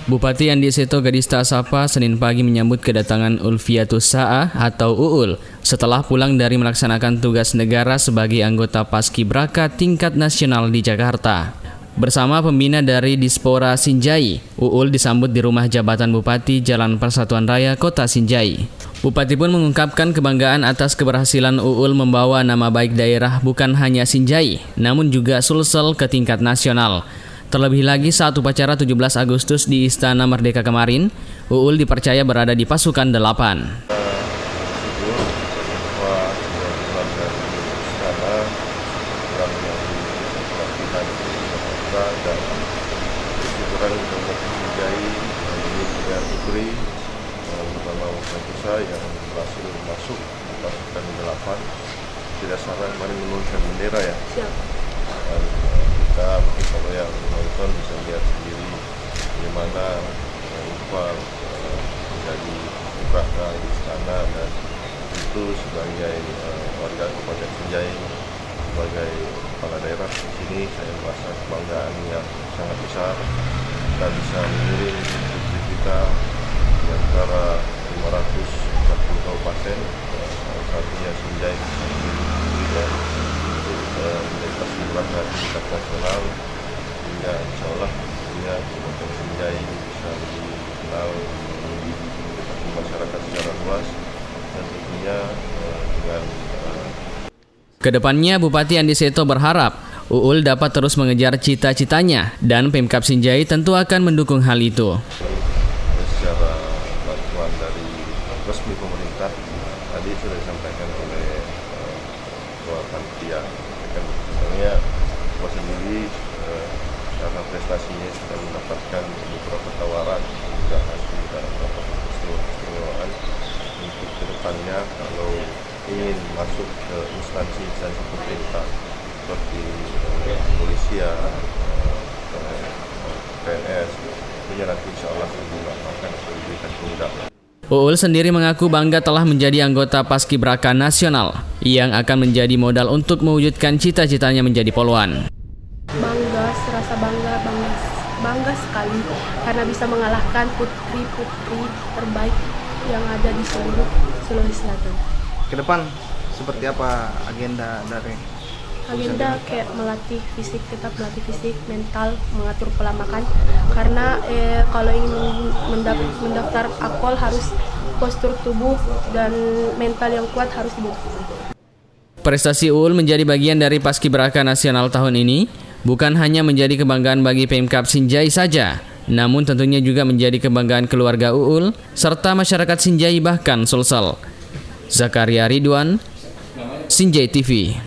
Bupati Andi Seto Gadista Sapa Senin pagi menyambut kedatangan Ulfiatus Sa'ah atau Uul setelah pulang dari melaksanakan tugas negara sebagai anggota Paskibraka tingkat nasional di Jakarta. Bersama pembina dari Dispora Sinjai, Uul disambut di rumah jabatan Bupati Jalan Persatuan Raya Kota Sinjai. Bupati pun mengungkapkan kebanggaan atas keberhasilan Uul membawa nama baik daerah bukan hanya Sinjai, namun juga Sulsel ke tingkat nasional. Terlebih lagi saat upacara 17 Agustus di Istana Merdeka kemarin, Uul dipercaya berada di pasukan 8. Yang berhasil masuk ke pasukan 8 tidak salah kemarin menurunkan bendera ya. Siap. Dan kita mungkin kalau yang menonton bisa lihat sendiri bagaimana Iqbal menjadi Braka di istana, dan itu sebagai warga Kabupaten Sinjai, sebagai kepala daerah di sini saya merasa kebanggaan yang sangat besar. Kita bisa mengirim putri kita di antara 540 kabupaten, salah satunya Sinjai bisa menjadi menjadi paskibraka tingkat nasional, sehingga insya Allah dia Kabupaten Sinjai bisa lebih dikenal di masyarakat secara luas, dan tentunya dengan Kedepannya Bupati Andi Seto berharap Uul dapat terus mengejar cita-citanya dan Pemkab Sinjai tentu akan mendukung hal itu. Secara bantuan dari resmi pemerintah tadi sudah disampaikan oleh Ketua Panitia, sebenarnya Ketua sendiri karena prestasinya sudah mendapatkan beberapa tawaran juga hasil dan beberapa keistimewaan untuk kedepannya kalau ingin masuk ke instansi pemerintah seperti kepolisian, PNS, tentunya nanti insya Allah akan diberikan kemudahan. Uul sendiri mengaku bangga telah menjadi anggota Paskibraka Nasional yang akan menjadi modal untuk mewujudkan cita-citanya menjadi polwan. Serasa bangga sekali karena bisa mengalahkan putri-putri terbaik yang ada di seluruh Sulawesi Selatan. Ke depan seperti apa agenda dari? Agenda kayak melatih fisik, tetap melatih fisik, mental, mengatur pola makan. Karena kalau ingin mendaftar Akpol harus postur tubuh dan mental yang kuat harus dibutuhkan. Prestasi Uul menjadi bagian dari Paskibraka Nasional tahun ini bukan hanya menjadi kebanggaan bagi Pemkab Sinjai saja, namun tentunya juga menjadi kebanggaan keluarga Uul serta masyarakat Sinjai bahkan Sulsel. Zakaria Ridwan, Sinjai TV.